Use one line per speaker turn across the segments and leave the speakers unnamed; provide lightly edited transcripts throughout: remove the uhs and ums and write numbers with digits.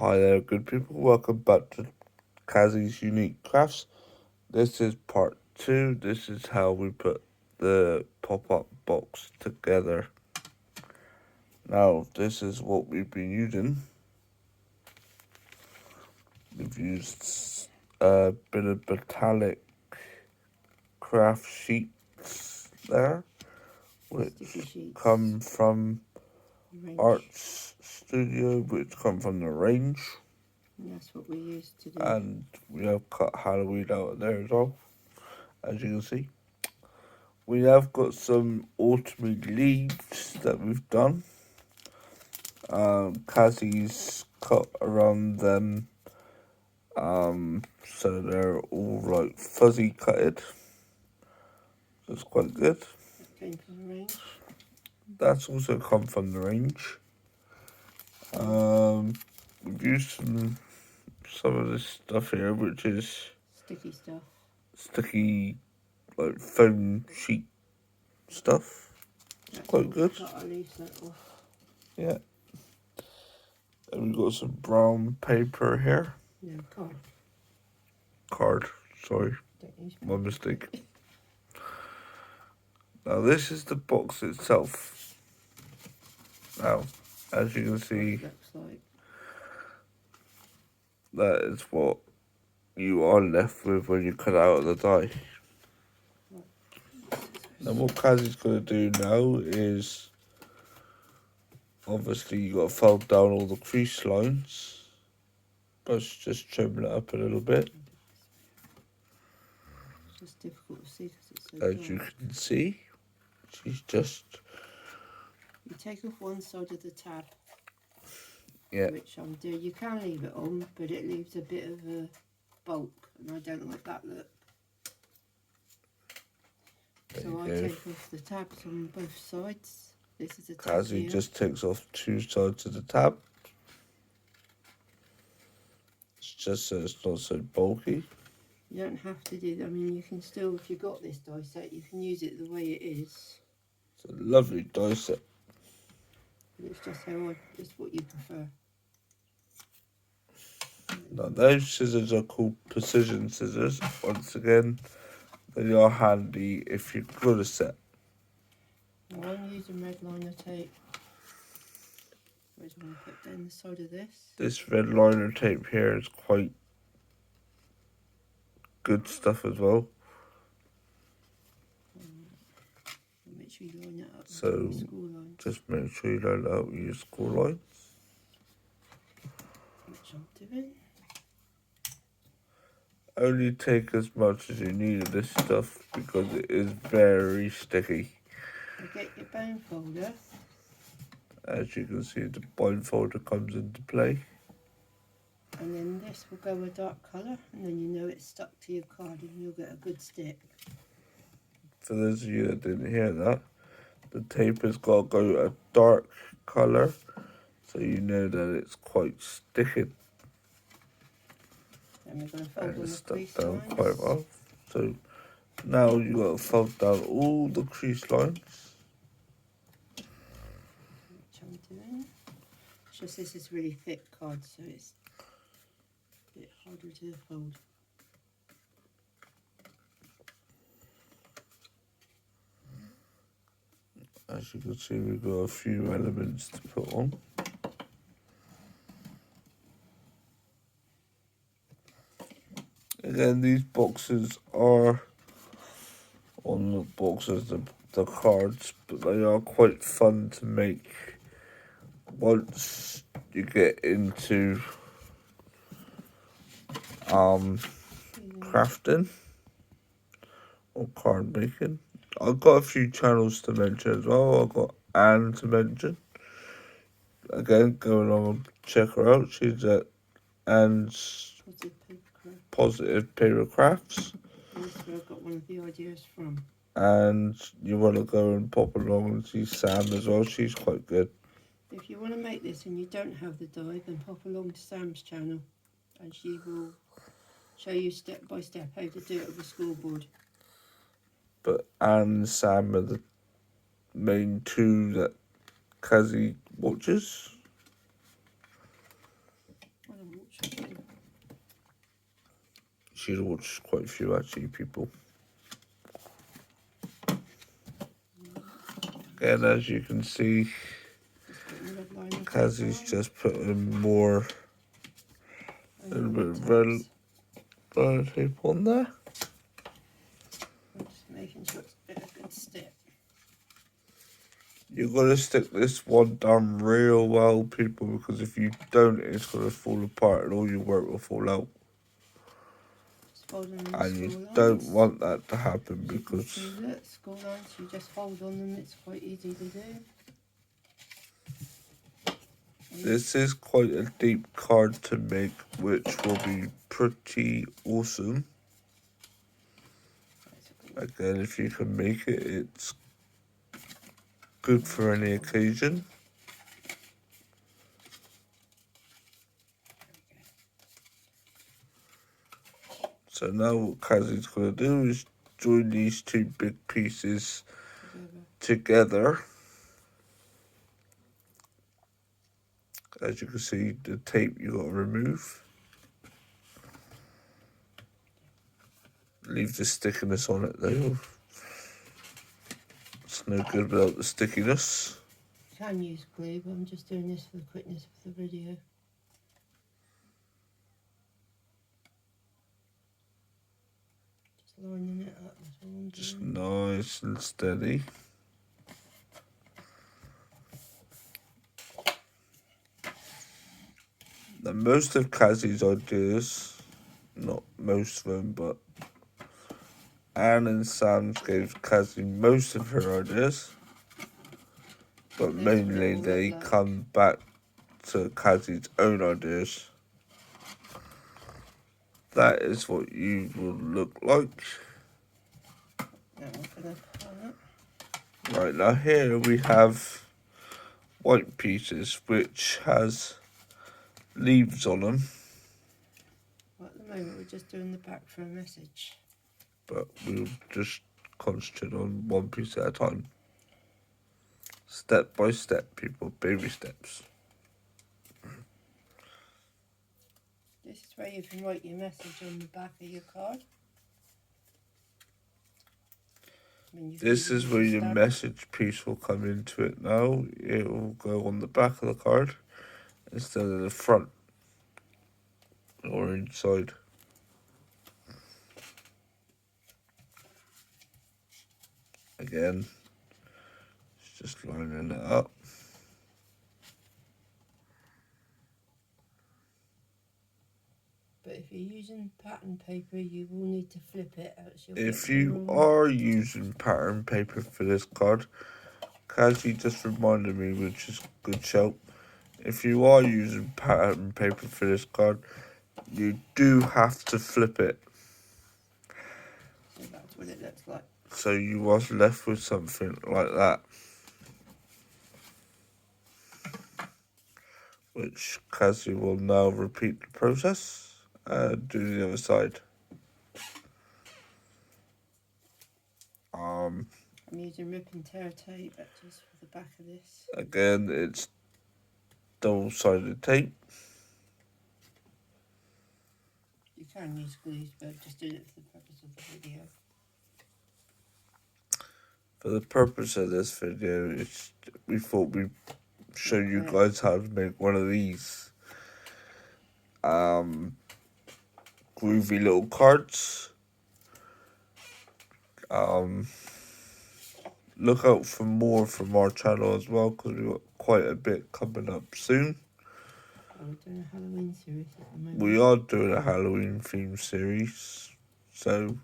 Hi there, good people. Welcome back to Kazzy's Unique Crafts. This is part 2. This is how we put the pop-up box together. Now, this is what we've been using. We've used a bit of metallic craft sheets there, which come from Arts Studio, which come from the range.
And that's what we used to do.
And we have cut Halloween out of there as well, as you can see. We have got some autumn leaves that we've done. Kazzy's cut around them, so they're all like fuzzy cutted. That's quite good.
That came from the range.
That's also come from the range. We've used some of this stuff here, which is
sticky stuff.
Sticky, like foam sheet stuff. It's quite good.
Cut our leaves off.
Yeah. And we've got some brown paper here.
No, card.
Card, sorry. My mistake. Now this is the box itself. Now, as you can see,
looks like.
that is what you are left with when you cut out the die. Now what Kazzy's going to do now is, obviously you got to fold down all the crease lines, but just trimming it up a little bit.
It's just difficult to see because it's so
As
dark.
you can see, she's just...
You take off one side of the tab,
Yeah.
which I'm doing. You can leave it on, but it leaves a bit of a bulk, and I don't like that look. So I take off the tabs on both sides. This is a tab
Kazzy
here.
just takes off two sides of the tab. It's just so it's not so bulky.
You don't have to do that. I mean, you can still, if you've got this die set, you can use it the way it is.
It's a lovely die set.
But it's just how it's what you prefer.
Now those scissors are called precision scissors. Once again, they are handy if you've got a set.
Now I'm using red liner tape. Where's one put down the side of this?
This red liner tape here is quite good stuff as well.
Make sure you line it up
So
with the school lines.
just make sure you line it up with your school lines.
Which I'm doing.
Only take as much as you need of this stuff because it is very sticky.
You get your bone folder.
As you can see, the bind folder comes into play.
And then this will go a dark colour, and then you know it's stuck to your card and you'll get a good stick.
For those of you that didn't hear that, the tape has got to go a dark colour so you know that it's quite sticky.
Then we're going to fold
And
on
it's
the
stuck
crease
down
lines.
quite well. So now you've got to fold down all the crease lines.
Which I'm doing. It's just this is really thick card, so it's a bit harder to fold.
As you can see, we've got a few elements to put on. Again, these boxes are on the boxes, the cards, but they are quite fun to make once you get into crafting or card making. I've got a few channels to mention as well. I've got Anne to mention. Again, go along and check her out. She's at Anne's Positive Paper Crafts.
That's where I got one of the ideas from.
And you want to go and pop along and see Sam as well. She's quite good.
If you want to make this and you don't have the die, then pop along to Sam's channel and she will show you step by step how to do it with a scoreboard.
But Anne and Sam are the main two that Kazzy watches.
I
She's watched quite a few actually, people. Again, as you can see, Kazi's just putting more, a little bit of red tape on there.
I'm just making sure it's a good step.
You've got to stick this one down real well, people, because if you don't, it's going to fall apart and all your work will fall out. And you don't want that to happen because
school lines, you just hold on them, it's quite easy to do.
this is quite a deep card to make, which will be pretty awesome. Again, if you can make it, it's good for any occasion. So now what Kazi's going to do is join these two big pieces together. As you can see, the tape you got to remove. Leave the stickiness on it though. It's no good without the stickiness.
You can use glue, but I'm just doing this for the quickness of the video. Just lining it up, that's all I'm doing.
Just nice and steady. Now, most of Kazi's ideas, not most of them, but Anne and Sam gave Kazi most of her ideas, but mainly they come back to Kazi's own ideas. That is what you will look like. Right, now here we have white pieces which has leaves on them.
Well, at the moment we're just doing the back for a message.
But we'll just concentrate on one piece at a time. Step by step, people, baby steps.
This is where you can write your message on the back of your card.
This is where your message piece will come into it now. It will go on the back of the card instead of the front or inside. Again, it's just lining it up.
But if you're using pattern paper, you will need to flip it.
If you are using pattern paper for this card, Kazi just reminded me, which is good shout. If you are using pattern paper for this card, you do have to flip it.
So that's what it looks like.
So you was left with something like that. Which Kazi will now repeat the process and do the other side.
I'm using rip and tear tape just for the back of this.
Again, it's double-sided tape.
You can use glue, but just do it for the purpose of the video.
For the purpose of this video, we thought we'd show you guys how to make one of these groovy little cards. Look out for more from our channel as well, because we've got quite a bit coming up soon.
We're doing a Halloween series at the moment.
We are doing a Halloween theme series, so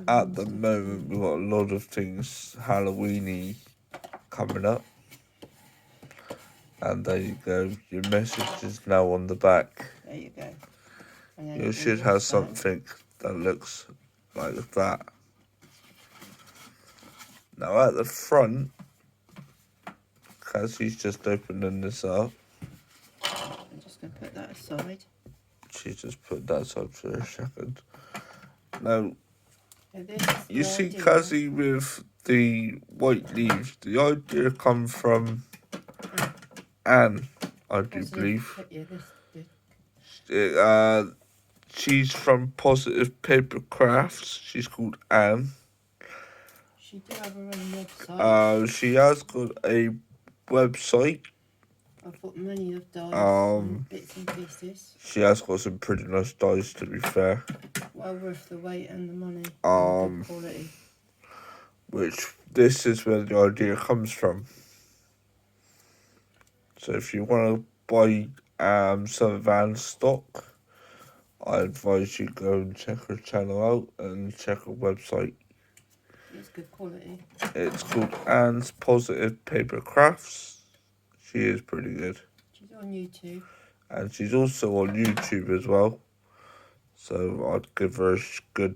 at the moment we've got a lot of things Halloween-y coming up. And there you go, your message is now on the back.
There you go.
You should have something that looks like that. Now at the front, Kazi's just opening this up.
I'm just going to put that aside.
She's just put that aside for a second. Now, you see Kazi with the white leaves. The idea come from Anne, I do believe. She's from Positive Paper Crafts. She's called Anne.
She do have her own website.
She has got a website.
I've got many of dies and
Um,
bits and pieces.
she has got some pretty nice dies, to be fair.
Well worth the weight and the money. And good quality.
Which this is where the idea comes from. So if you want to buy some of Anne's stock, I advise you go and check her channel out and check her website.
It's good quality.
It's called Anne's Positive Paper Crafts. She is pretty good.
She's on YouTube.
And she's also on YouTube as well. So I'd give her a good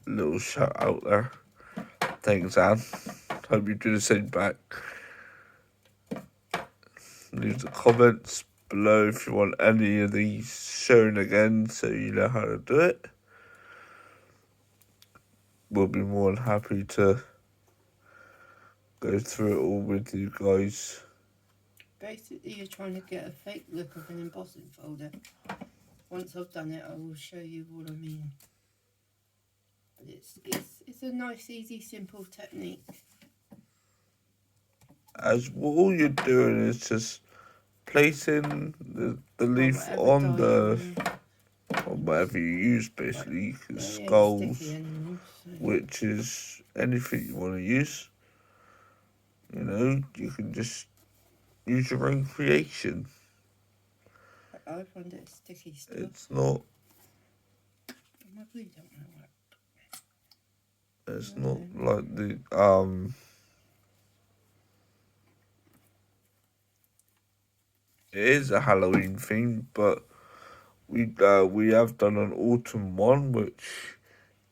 little shout out there. Thanks, Anne. Hope you do the same back. Leave the comments below if you want any of these shown again so you know how to do it. We'll be more than happy to go through it all with you guys.
Basically, you're trying to get a fake look of an embossing folder. Once I've done it, I will show you what I mean. But it's a nice, easy, simple technique.
As all you're doing is just placing the leaf on whatever you use, basically. You can skulls, which is anything you want to use. You know, you can just use your own creation.
I find it sticky stuff.
It's not.
My glue don't want to work.
It's not like the It is a Halloween theme, but we have done an autumn one which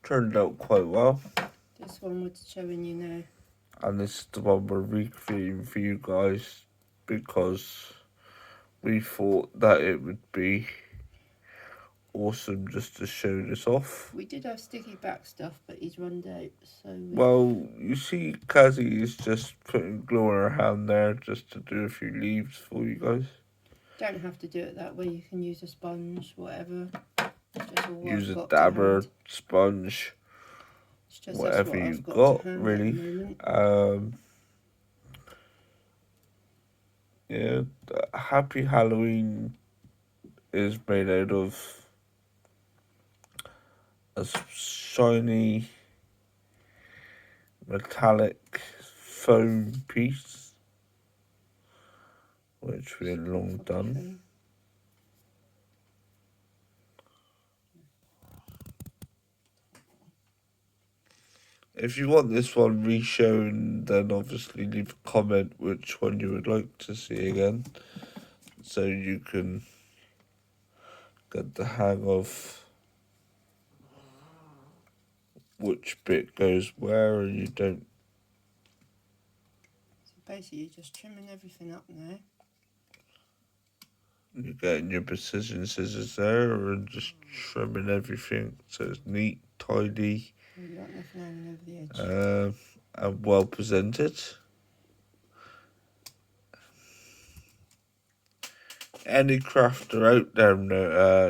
turned out quite well.
This one was showing you now.
And this is the one we're recreating for you guys because we thought that it would be awesome just to show this off.
We did have sticky back stuff, but he's run out, so...
Well, you see Kazzy is just putting glue on her hand there just to do a few leaves for you guys.
Don't have to do it that way, you can use a sponge, whatever.
Use a dabber, sponge, whatever you've got, really. Yeah, Happy Halloween is made out of a shiny metallic foam piece, which we had long done. If you want this one re-shown, then obviously leave a comment which one you would like to see again, so you can get the hang of which bit goes where and you don't.
So basically you're just trimming everything up now.
You're getting your precision scissors there and just trimming everything so it's neat, tidy,
You got nothing hanging over the edge.
And well presented. Any crafter out there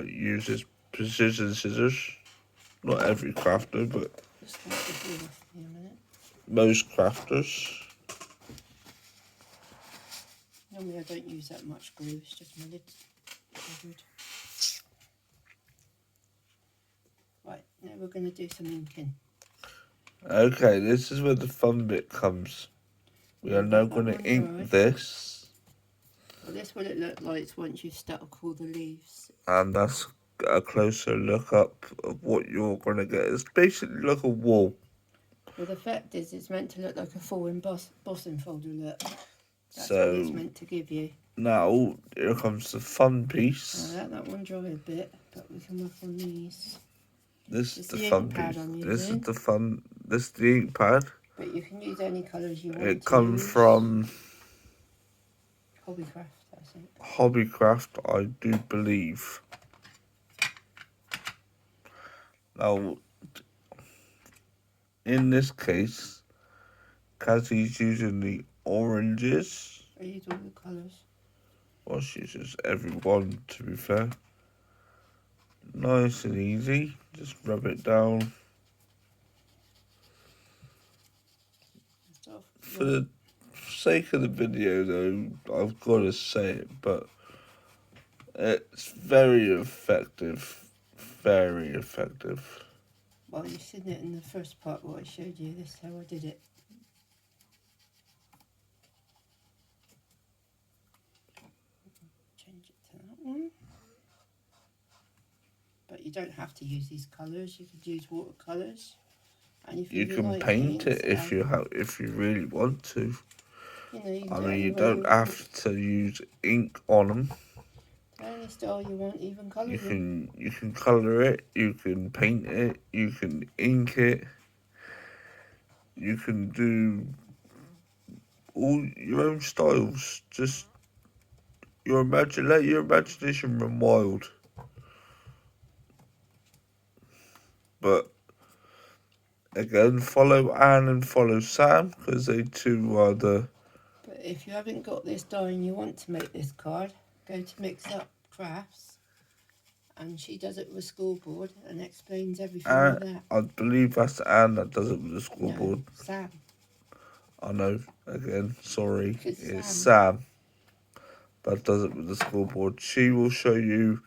uses precision scissors. Not every crafter, but most crafters.
Normally I don't use that much glue, it's just my lids. Right, now we're going to do some inking.
Okay, this is where the fun bit comes. We are now going to ink this.
Well, this is what it looked like once you've stuck all the leaves.
And that's a closer look up of what you're going to get. It's basically like a wall.
Well, the fact is it's meant to look like a full embossing folder look. That's
so,
what it's meant to give you.
Now, here comes the fun piece.
I'll let that one dry a bit, but we can work on these.
This is the fun piece. This is the fun. This is the ink pad.
But you can use any colours you want.
It comes from
Hobbycraft, I think.
Hobbycraft, I do believe. Now, in this case, Kazzy's using the oranges.
I use all the colours.
Well, she says everyone, to be fair. Nice and easy. Just rub it down. For the sake of the video, though, I've got to say it, but it's very effective. Very effective.
Well, you've seen it in the first part what I showed you. This is how I did it. Change it to that one. But you don't have to use these colours. You could use watercolours. And if
You can
like
paint it if
you
you really want to.
you
I
do
mean, you
it
don't have to use ink on them.
any style you want, even colour them.
You can colour it. You can paint it. You can ink it. You can do all your own styles. Just let your imagination run wild. But again, follow Anne and follow Sam because they two are the.
But if you haven't got this die and you want to make this card, go to Mix Up Crafts, and she does it with a school board and explains everything with that.
I believe that's Anne that does it with the school
No,
board.
Sam.
I know. Again, sorry,
It's
Sam that does it with the school board. She will show you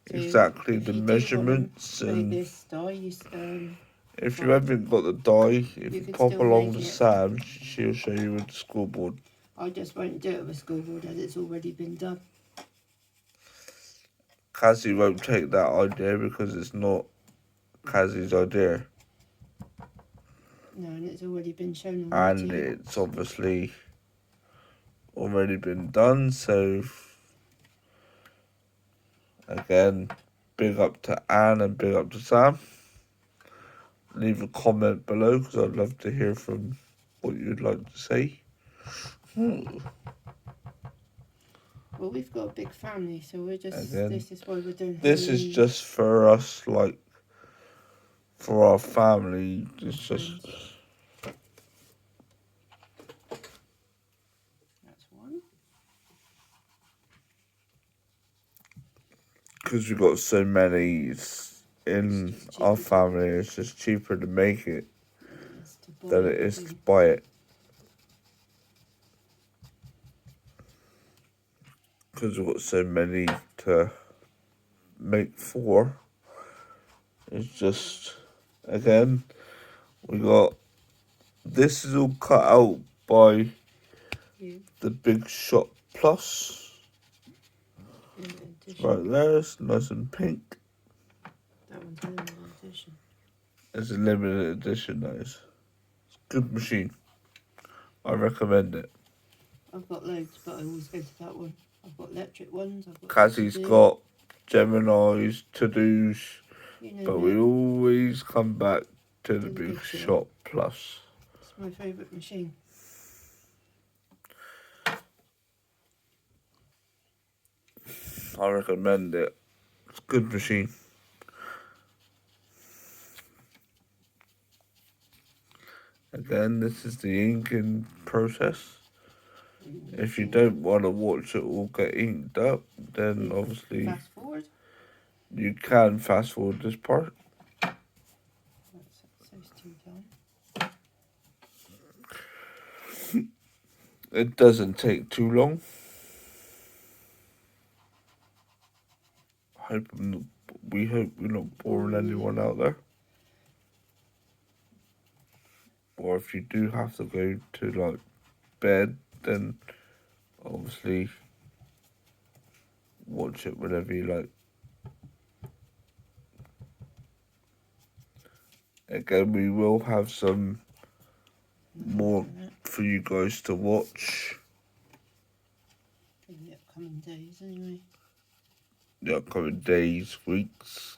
So
exactly
if
the
you
measurements
do want to
and.
make this die,
If you haven't got the die, if you
can
pop
still
along
make
to
it.
Sam, she'll show you with the school board.
I just won't do it with school board as it's already been done.
Kazzy won't take that idea because it's not Kazzy's idea.
No, and it's already been shown on
And
YouTube.
it's obviously already been done, so again, big up to Anne and big up to Sam. Leave a comment below because I'd love to hear from what you'd like to say.
Well, we've got a big family, so we're just,
Again,
this is why we're doing
this is
Halloween.
just for us, like, for our family. It's just.
That's one.
Because we've got so many in our family, it's just cheaper to make it than it is to buy it. Because we've got so many to make for. It's just, again, we got, this is all cut out by the Big Shot Plus. Right there, it's nice and pink.
That one's a limited edition.
It's a limited edition, that is. It's a good machine. I recommend it.
I've got loads, but I always go to that one. I've got electric ones. I've got
Kazzy's got Gemini's, To-Dos, but we always come back to the Big Shot Plus.
It's my favourite machine.
I recommend it. It's a good machine. Again, this is the inking process. If you don't want to watch it all get inked up, then obviously
fast forward.
You can fast forward this part.
That's those two done.
It doesn't take too long. We hope we're not boring anyone out there. Or if you do have to go to like bed, then obviously watch it whenever you like. Again, we will have some more for you guys to watch.
In the upcoming days, anyway.
The upcoming days, weeks.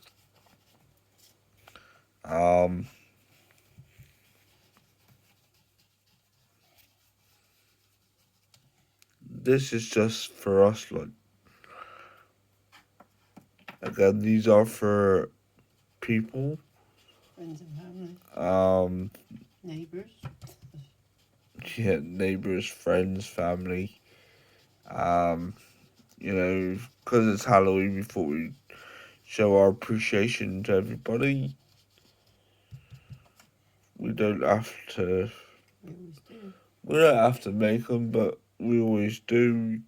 This is just for us, like, again, these are for people.
Friends and family. Neighbours.
Yeah, neighbours, friends, family. because it's Halloween, we thought we'd show our appreciation to everybody. We don't have to.
We always do.
We don't have to make them, but we always do.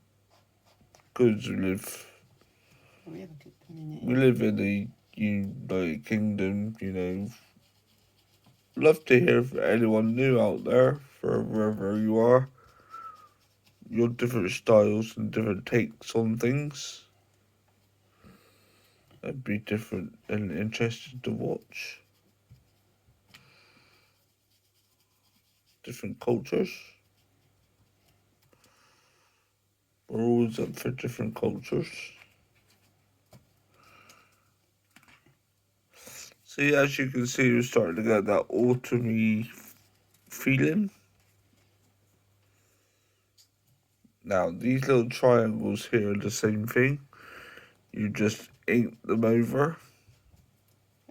Because
We have a good community.
we live in the United Kingdom. Love to hear from anyone new out there, for wherever you are. Your different styles and different takes on things. That'd be different and interesting to watch. Different cultures. We're always up for different cultures. See, as you can see, we're starting to get that autumny feeling. Now, these little triangles here are the same thing. You just ink them over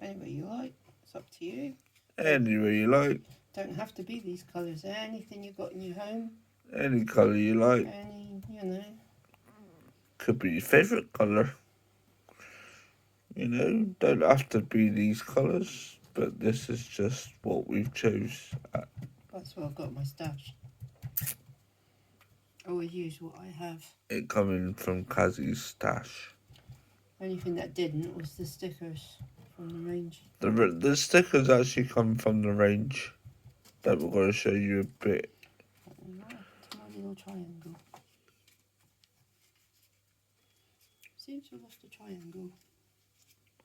Any way you like. It's up to you.
any way you like,
Don't have to be these colours. Anything you've got in your home.
any colour you like.
Any,
Could be your favourite colour. Don't have to be these colours, but this is just what we've chose.
That's what I've got in my stash. I always use what I have.
It coming from Kazi's stash.
Only thing that didn't was the stickers from the range.
The stickers actually come from the range that we're going to show you a bit.
What happened to my little triangle? Seems to have lost a triangle.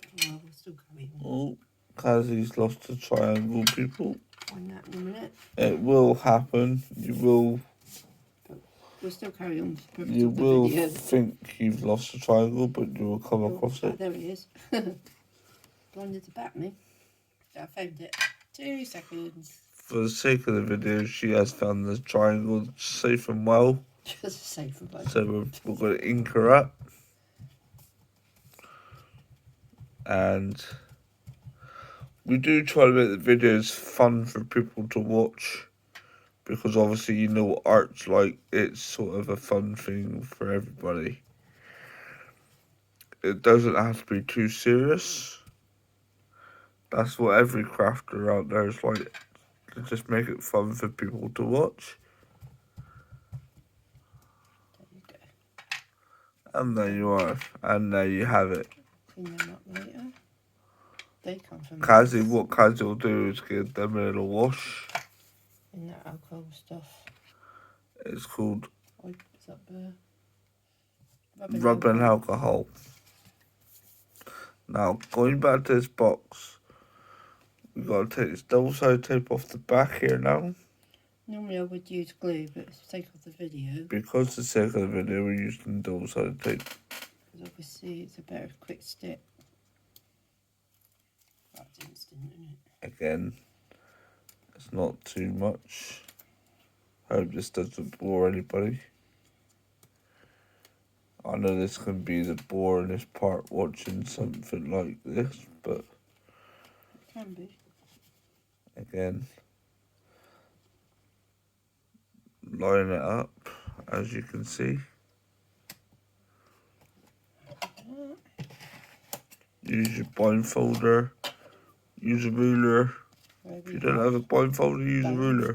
Oh well, we'll still carry on.
Oh, Kazi's lost a triangle, people.
Find that in a minute.
It will happen.
We'll still carry on.
You will think you've lost a triangle, but you will come across it.
There it is. Blinded to bat me. I found it. 2 seconds.
For the sake of the video, she has found the triangle safe and well.
Just safe for both.
So we're going to ink her up. And we do try to make the videos fun for people to watch. Because obviously what art's like. It's sort of a fun thing for everybody. It doesn't have to be too serious. That's what every crafter out there is like. To just make it fun for people to watch.
There you go.
And there you are. And there you have it.
Clean them up later. They come from
What Kazi will do is give them a little wash.
in that alcohol stuff.
It's called
What's up there?
rubbing alcohol. Now, going back to this box, we've got to take this double-sided tape off the back here now.
Normally I would use glue, but for the sake of the video,
Because for the sake of the video, we're using double-sided tape.
because obviously it's a better quick stick. That's instant, isn't it?
Again, it's not too much. Hope this doesn't bore anybody. I know this can be the boringest part watching something like this, but
It can be.
again, line it up as you can see. Use your blindfolder, use a ruler. If you don't have a blindfolder, use a ruler.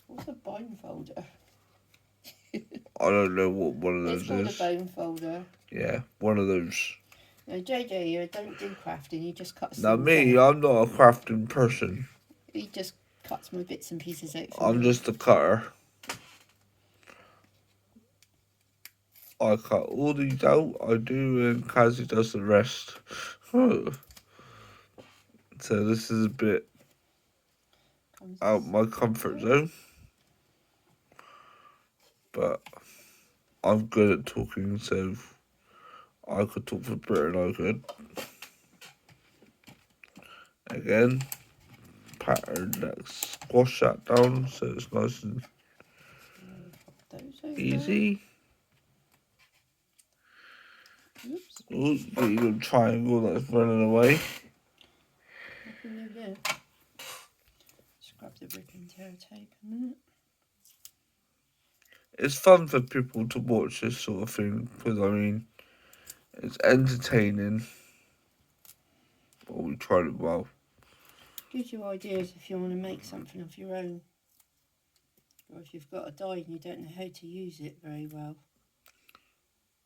What's a blindfolder?
I don't know what one of those
It's called
is.
a bone folder.
Yeah, one of those.
No, JJ here don't do crafting, he just cuts
Now
them
me,
out.
I'm not a crafting person.
He just cuts my bits and pieces out for
I'm
me.
just a cutter. I cut all these out, I do, and Kazi does the rest. So this is a bit out my comfort zone. But I'm good at talking, so I could talk for Britain, I could. Again, pattern that squash that down so it's nice and easy.
Oops.
Oh, you got your little triangle that's running away.
Nothing new there. Just grab the rip and tear tape a minute.
it's fun for people to watch this sort of thing because I mean, it's entertaining. But we tried it well.
Gives you ideas if you want to make something of your own. Or if you've got a die and you don't know how to use it very well.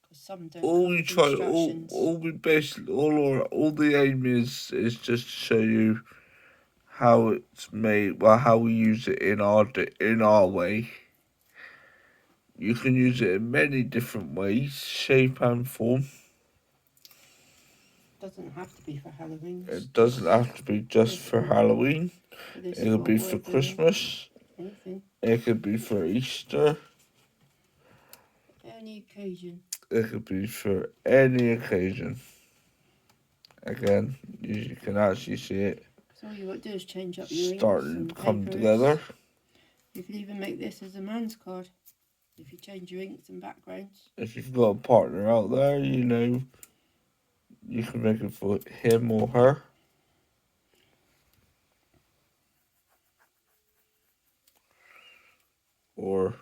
Because some don't come with instructions.
All the aim is just to show you how it's made, well, how we use it in our way. You can use it in many different ways, shape and form.
Doesn't have to be for Halloween.
It doesn't have to be just for Halloween. It could be for Christmas.
Anything.
It could be for Easter.
Any occasion.
It could be for any occasion. Again, you can actually see it.
So all you got to do is change up your
starting
inks
to come
papers.
together.
You could even make this as a man's card if you change your inks and backgrounds.
If you've got a partner out there, you know, you can make it for him or her. Or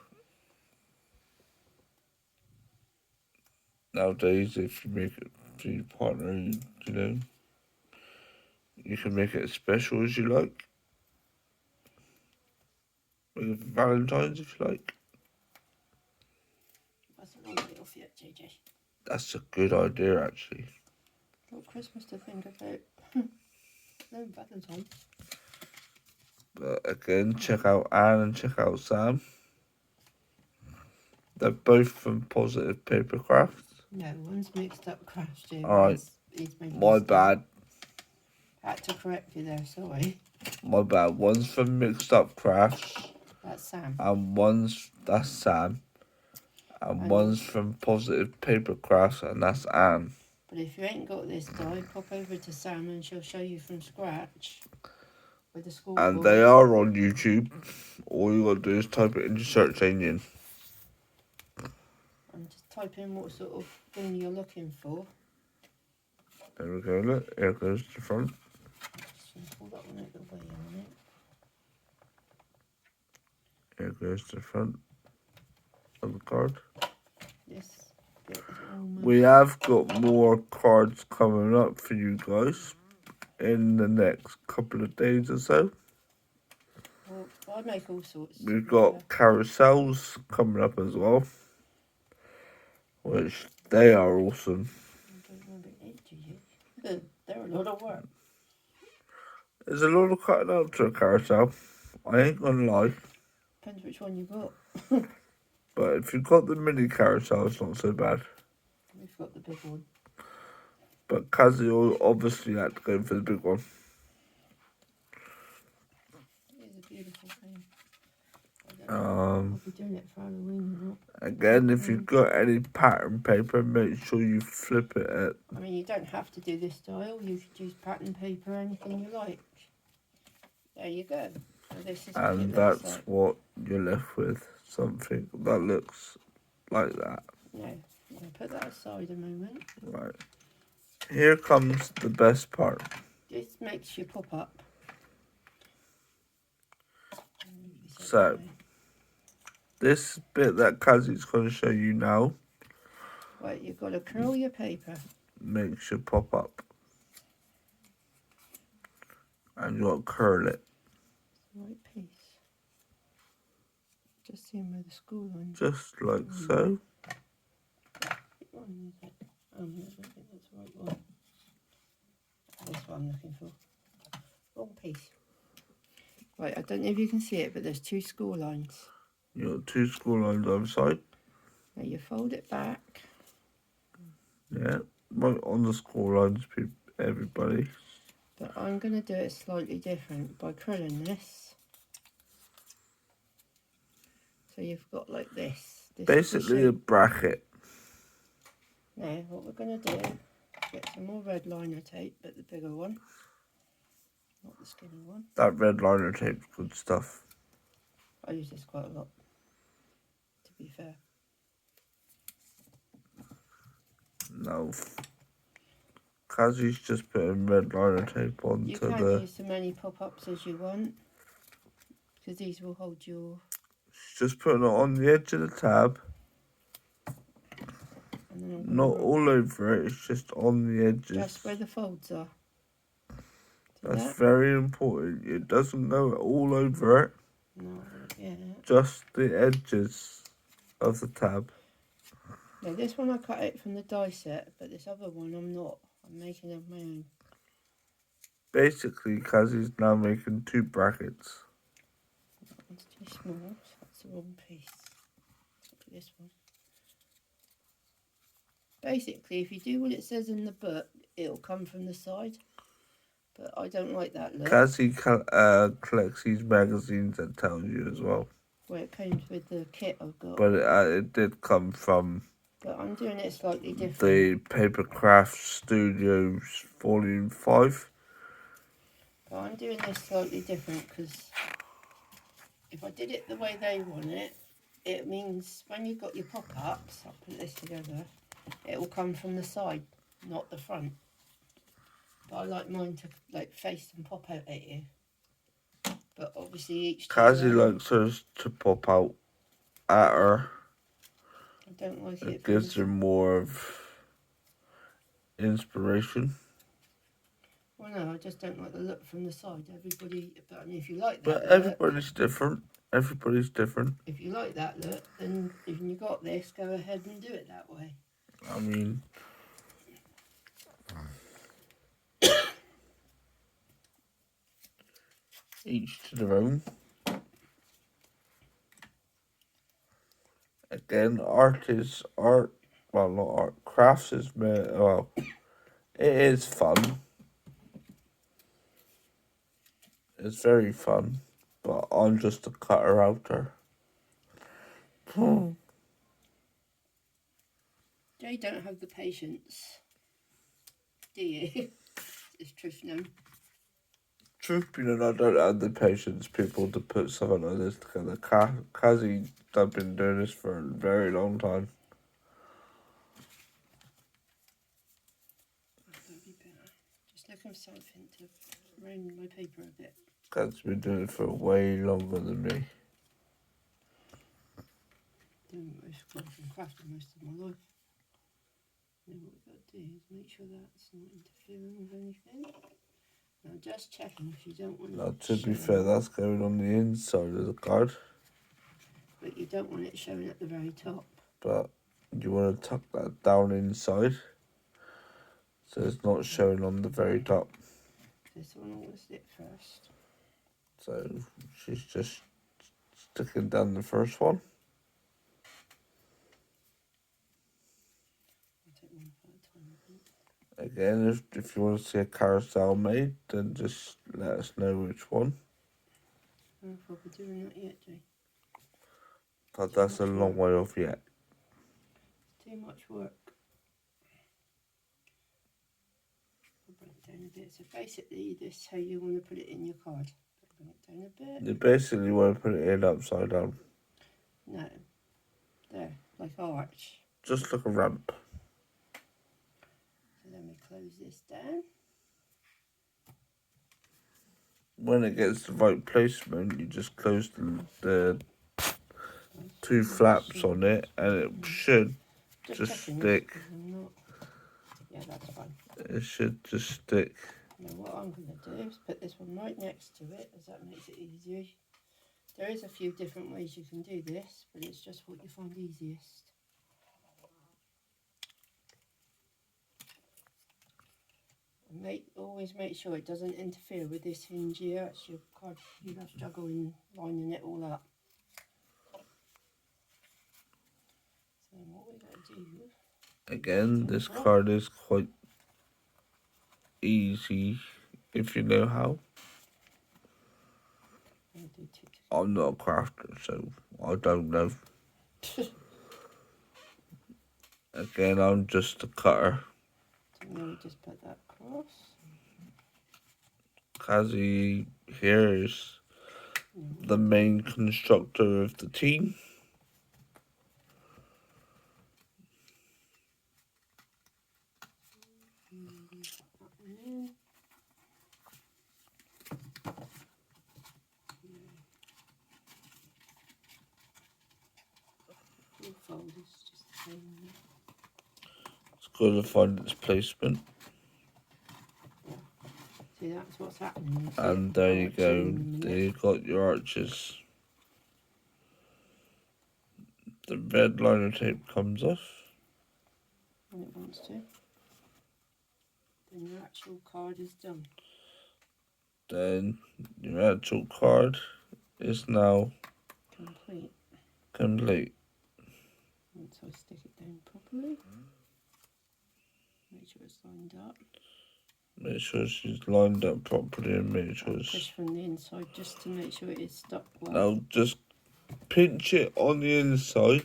nowadays, if you make it for your partner, you know, you can make it as special as you like. Make it for Valentine's if you like.
Wasn't on it off yet, JJ.
That's a good idea, actually.
Got Christmas to think about. No Valentine's.
But again, check out Anne and check out Sam. They're both from Positive Paper Crafts.
No, one's mixed up crafts, Jay.
Alright, my bad.
Had to correct you there, sorry.
My bad. One's from Mixed Up Crafts.
That's Sam.
And that's Sam. And one's from Positive Paper Crafts, and that's Anne.
But if you ain't got this die, pop over to Sam and she'll show you from scratch with the school
And
board.
they are on YouTube. All you gotta do is type it into search engine.
And just type in what sort of thing you're looking for.
There we go, look. Here goes the front.
Just pull that one out the way a minute.
Here goes the front of the card.
This bit is almost...
We have got more cards coming up for you guys in the next couple of days or so.
Well, I make all sorts.
We've got carousels coming up as well, which they are awesome.
They're a lot of work.
There's a lot of cutting out to a carousel. I ain't gonna lie.
Depends which one you got.
But if you've got the mini carousel, it's not so bad.
We've got the big one.
But Kazi obviously had to go for the big one.
It is a beautiful thing.
I'll
be doing it for Halloween or not.
Again, if you've got any pattern paper, make sure you flip it at...
I mean, you don't have to do this style. You could use pattern paper, anything you like. There you go. So this is
and that's like. What you're left with. Something that looks like that.
No, I'm going to put that aside a moment.
Right. Here comes the best part.
This makes you pop up.
So, this bit that Kazi's going to show you now.
Right, you've got to curl your paper.
Makes you pop up. And you've got to curl it.
Right piece. Just seeing where the school line.
Just like so.
What one is it? I don't think that's the right one. That's what I'm looking for. Wrong piece. Right, I don't know if you can see it, but there's two school lines.
You got two school lines either side.
Now you fold it back.
Yeah, right on the school lines, everybody.
But I'm going to do it slightly different by curling this. So you've got like this.
Basically a bracket.
Now what we're going to do, get some more red liner tape, but the bigger one. Not the skinny one.
That red liner tape's good stuff.
I use this quite a lot, to be fair.
No. Kazi's just putting red liner tape onto
You can use as many pop-ups as you want, because these will hold your
Just putting it on the edge of the tab,
And then I'm
not
going to
all over it, it's just on the edges.
just where the folds are.
That's very important. It doesn't go all over it.
No, yeah.
Just the edges of the tab.
No, this one I cut it from the die set, but this other one I'm not. I'm making it of my own.
Basically, Kazi's now making 2 brackets.
That one's too small, so that's the wrong piece. Look at this one. Basically, if you do what it says in the book, it'll come from the side. But I don't like that look.
Kazi collects these magazines that tell you as well.
Where it comes with the kit I've got.
But it did come from...
But I'm doing it slightly different.
The Papercraft Studios Volume 5.
But I'm doing this slightly different because if I did it the way they want it, it means when you've got your pop-ups, I'll put this together, it will come from the side, not the front. But I like mine to like face and pop out at you. But obviously each
Kazi likes hers to pop out at her.
I don't like
it. It gives her more of inspiration.
Well, no, I just don't like the look from the side. Everybody, but I mean, if you like that
but
look,
everybody's different. Everybody's different.
If you like that look, then if you got this, go ahead and do it that way.
I mean, each to their own. Again, art is art. Well, not art. Crafts is well. It is fun. It's very fun, but I'm just a cutter outer.
Jay don't have the patience, do you? It's truth known.
Truth be known, I don't have the patience, people, to put something like this together. Kazi, I've been doing this for a very long time.
That'd be better. Just looking for something to round my paper a bit.
Kazi's been doing it for way longer than me.
Doing most crafting most of my life. Now what we've got to do is make sure that's not interfering with anything. Now just checking if you don't want it.
Now, to be fair, that's going on the inside of the card.
But you don't want it showing at the very top.
But you want to tuck that down inside, so it's not showing on the very top.
This one was it first.
So she's just sticking down the first one. Again, if you want to see a carousel made, then just let us know which one.
I don't know if I'll be doing that yet, Jay.
But that's a long way off yet.
It's too much work. I'll bring it down a bit. So basically, this is how you want to put it in your card. Bring it down a bit.
You basically want to put it in upside down.
No. There, like arch.
Just like a ramp.
So then we close this down.
When it gets the right placement, you just close the 2 flaps on it, and it should just stick.
Yeah, that's fine.
It should just stick.
Now what I'm going to do is put this one right next to it, as that makes it easier. There is a few different ways you can do this, but it's just what you find easiest. And always make sure it doesn't interfere with this hinge here. It's your card, you're going to struggle in lining it all up. So what we're going to do...
Again, this card is quite easy if you know how. I'm not a crafter, so I don't know. Again, I'm just a cutter.
So now we just put that across.
Kazi here is the main constructor of the team. got to find its placement.
See, that's what's happening.
And there you go. There you got your arches. The red liner tape comes off.
When it wants to. Then your actual card is done.
Then your actual card is now
Complete. Once I stick it down properly. Make sure it's lined up.
Make sure she's lined up properly and make sure it's...
Push from the inside just to make sure it is stuck well.
Now just pinch it on the inside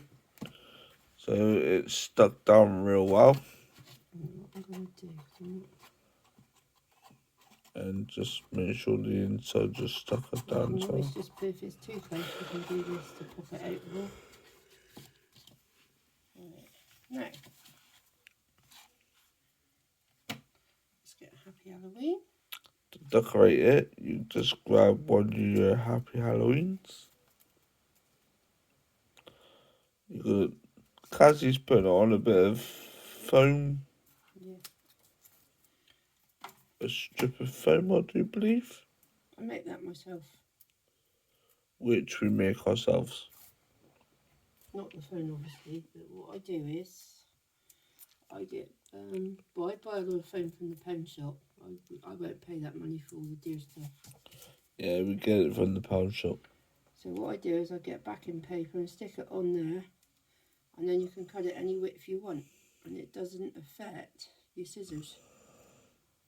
so it's stuck down real well.
What I'm going to do...
And just make sure the inside just stuck it down.
You can always just, if it's too close, you can do this to pop it out more. Now, let's get a Happy Halloween.
To decorate it, you just grab one of your Happy Halloweens. You got Cassie's putting on a bit of foam.
Yeah.
A strip of foam, I do believe.
I make that myself.
Which we make ourselves.
Not the phone, obviously, but what I do is I get, well, I buy a lot of foam from the pound shop. I won't pay that money for all the dear stuff.
Yeah, we get it from the pound shop.
So what I do is I get backing paper and stick it on there, and then you can cut it any width you want, and it doesn't affect your scissors.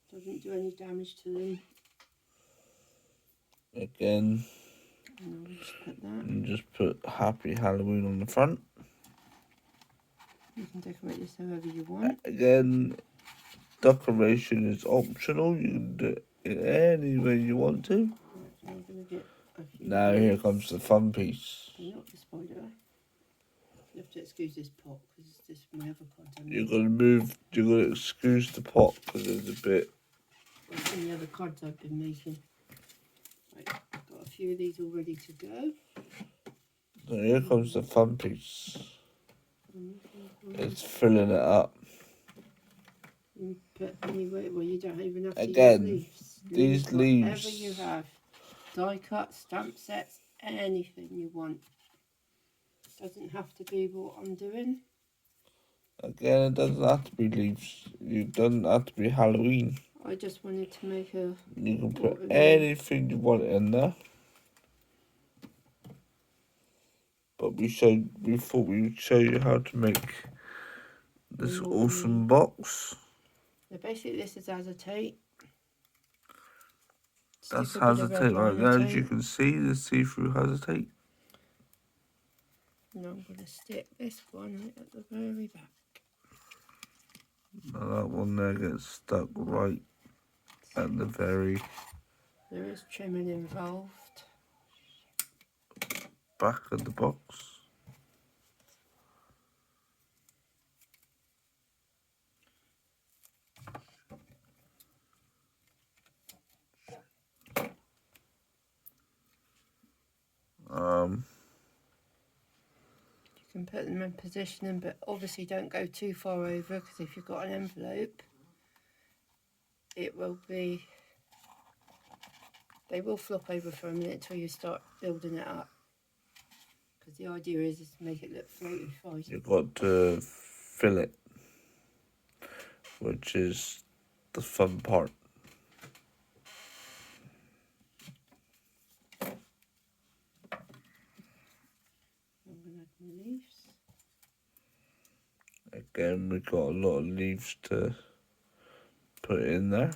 Doesn't do any damage to them.
Again,
And I'll just put that.
and just put Happy Halloween on the front.
You can decorate this however you want.
Again, decoration is optional. You can do it any way you want to.
Right, so I'm going to get a few.
Now here comes the fun piece.
Not the spider. You have to excuse this pot because this is my other card.
You're gonna excuse the pot because it's a bit.
It's in the other cards I've been making. Right, I've got a few of these all ready to go.
So here comes the fun piece. It's filling it up.
You put anyway, well, you don't even have to
Again,
use leaves.
these
Whatever
leaves.
you have. Die cut, stamp sets, anything you want. Doesn't have to be what I'm doing.
Again, it doesn't have to be leaves. It doesn't have to be Halloween.
I just wanted to make a...
You can put anything you want in there. But we thought we would show you how to make this awesome box.
So basically this is acetate.
That's
Stick a bit of red
acetate right
liner
there. As
tape.
you can see, the see-through acetate.
And I'm going to stick this one right at the very back.
Now that one there gets stuck right at the very
There is trimming involved.
back of the box.
You can put them in positioning, but obviously don't go too far over, because if you've got an envelope, it will be, they will flop over for a minute until you start building it up. Because the idea is to make it look floaty fine.
You've got to fill it, which is the fun part.
I'm going to add my leaves.
Again, we've got a lot of leaves to put in there.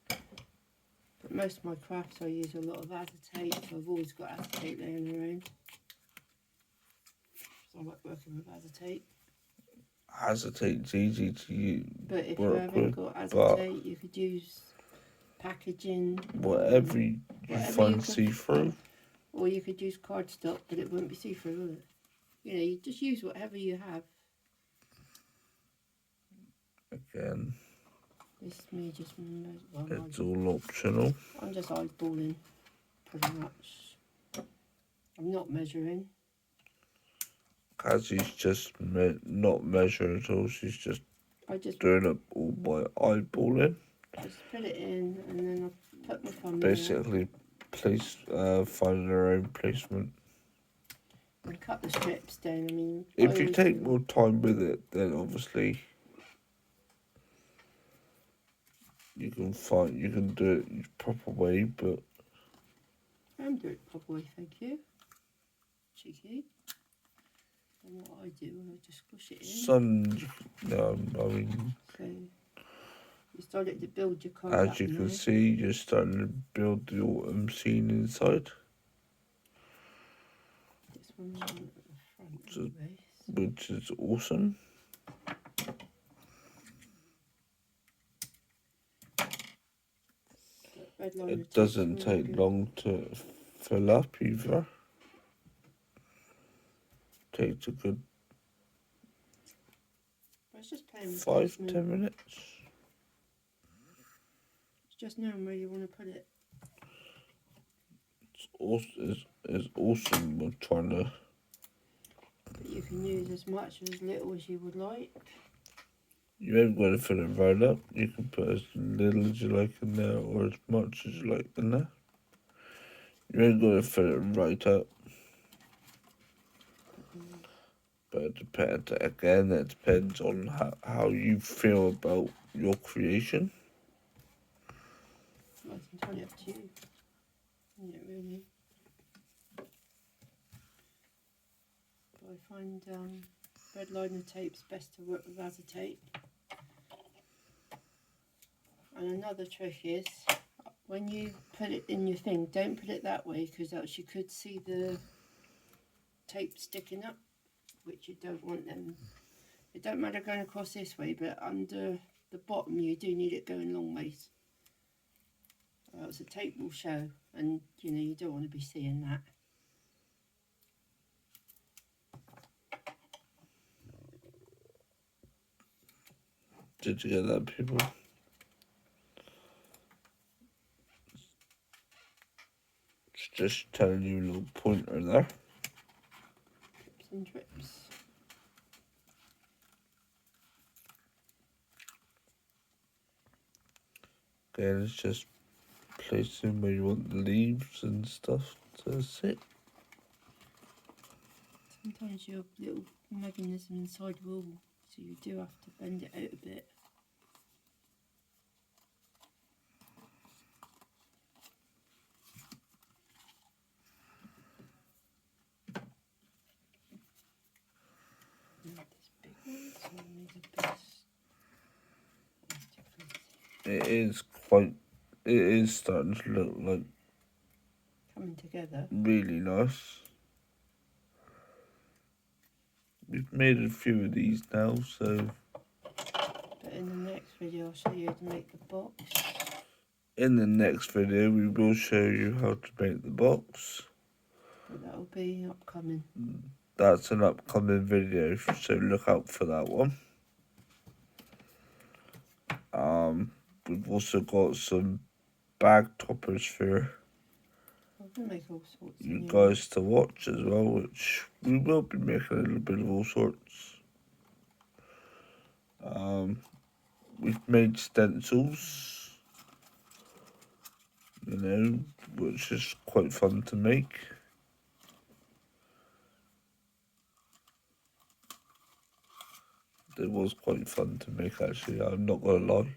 But most of my crafts I use a lot of acetate, so I've always got acetate laying around. So I like working with acetate.
Acetate's easy to use.
But if you haven't got acetate, you could use packaging.
Whatever you find see-through.
Or you could use cardstock, but it won't be see-through, will it? You know, you just use whatever you have.
Again,
This is me just... Well,
it's all optional.
I'm just eyeballing, pretty much. I'm not measuring.
Cassie's just not measuring at all. She's just
I just
doing it all by eyeballing.
put it in, and then I put my thumb
Basically, find their own placement.
in and cut the strips down. I mean,
If you take more time with it, then obviously you can do it the proper way, but
I'm doing it properly, thank you. Cheeky. And what I do, I just squish it in.
I mean,
So you started to build your card
as
up
you
now.
can see, you're starting to build the autumn scene inside,
This one at the front, anyways.
which is awesome. It doesn't take long to fill up either. Takes a good
Just
5-10 minutes.
It's just knowing where you want to put it.
It's awesome with trying to.
But you can use as much or as little as you would like.
You ain't got to fill it right up. You can put as little as you like in there or as much as you like in there. You ain't got to fill it right up. But it depends on how you feel about your creation.
Well, it's entirely up to you. Yeah, really. But I find red liner tape's best to work with acetate. And another trick is, when you put it in your thing, don't put it that way, because else you could see the tape sticking up, which you don't want them. It don't matter going across this way, but under the bottom you do need it going long ways. Or else the tape will show, and you don't want to be seeing that.
Did you get that, people? It's just telling you a little pointer there.
Trips and trips.
Again, it's just placing where you want the leaves and stuff to sit.
Sometimes you have little mechanism inside the wall, so you do have to bend it out a bit. This big one, so I need a bit.
It is starting to look like
Coming together.
really nice. We've made a few of these now, so.
But in the next video I'll show you how to make the box.
In the next video, we will show you how to make the box.
But that'll be upcoming.
That's an upcoming video, so look out for that one. We've also got some bag toppers for
Make all sorts
you guys to watch as well, which we will be making a little bit of all sorts. We've made stencils, which is quite fun to make. It was quite fun to make, actually, I'm not gonna lie.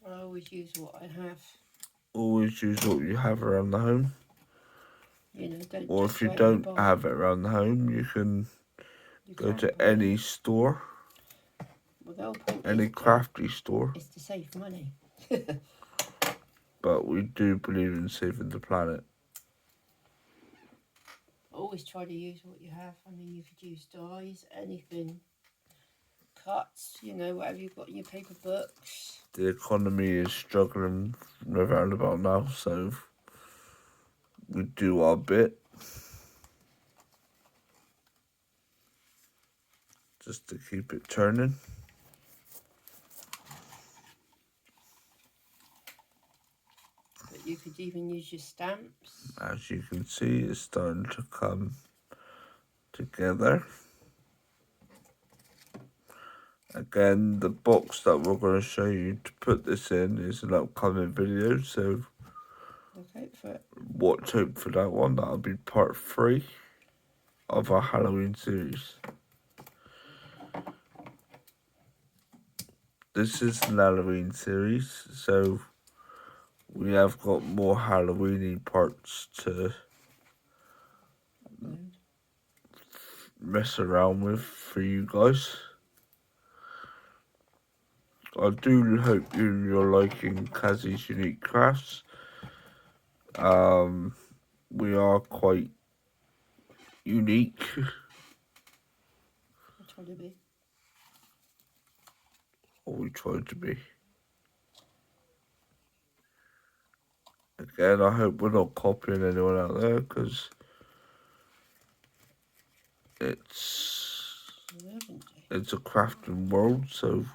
I always use what I have.
Always use what you have around the home. Or if you don't have it around the home, you can go to any store, any crafty store.
It's to save money.
But we do believe in saving the planet.
Always try to use what you have. I mean, you could use dyes, anything. Cuts, whatever you've got in your paper books.
The economy is struggling around about now, so we do our bit. Just to keep it turning.
But you could even use your stamps.
As you can see, it's starting to come together. Again, the box that we're going to show you to put this in is an upcoming video, so
look out for it.
watch out for that one. That'll be part 3 of our Halloween series. This is an Halloween series, so we have got more Halloweeny parts to
Upload.
mess around with for you guys. I do hope you're liking Kazzy's Unique Crafts. We are quite unique.
I try to be.
Or we try to be. Again, I hope we're not copying anyone out there, because it's a crafting world, so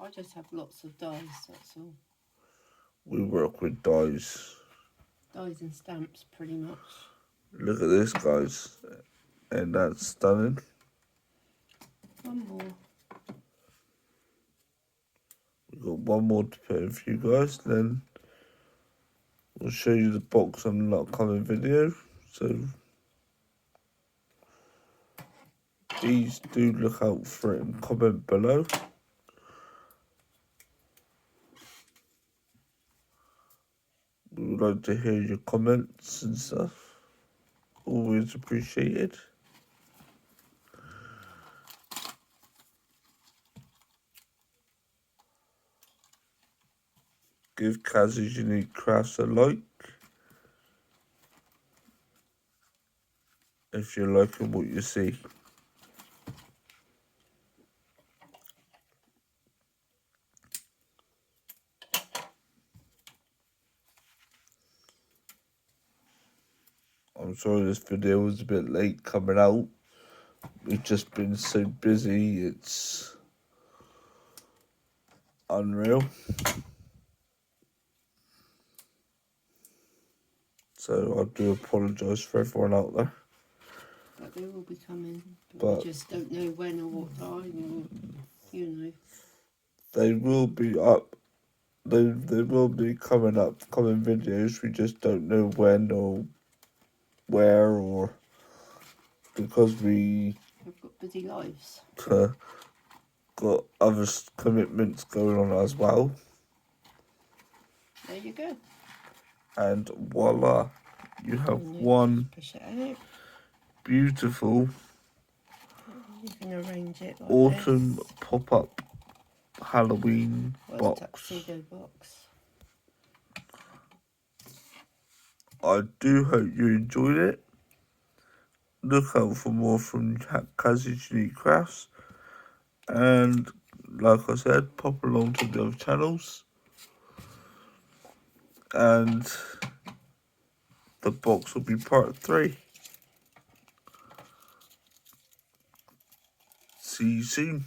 I just have lots of dies, that's all.
we work with dies.
Dies and stamps, pretty much.
Look at this, guys. And that's stunning.
One more.
We've got one more to put in for you guys, then we'll show you the box on an upcoming video. So please do look out for it and comment below. We would like to hear your comments and stuff. Always appreciated. Give Kazzy's Unique Crafts a like if you're liking what you see. I'm sorry this video was a bit late coming out. We've just been so busy, it's unreal. So I do apologise for everyone out there.
But they will be coming. But we just don't know when or what time, or, you know.
They will be up. They will be coming videos. We just don't know when or where, or because we
We've got busy lives.
got other commitments going on as well.
There you go.
And voila, you have one
push it out.
beautiful
You can arrange it like
autumn
this.
pop-up Halloween box.
Tuxedo box.
I do hope you enjoyed it. Look out for more from Kazzy's Unique Crafts. And like I said, pop along to the other channels. And the box will be part 3. See you soon.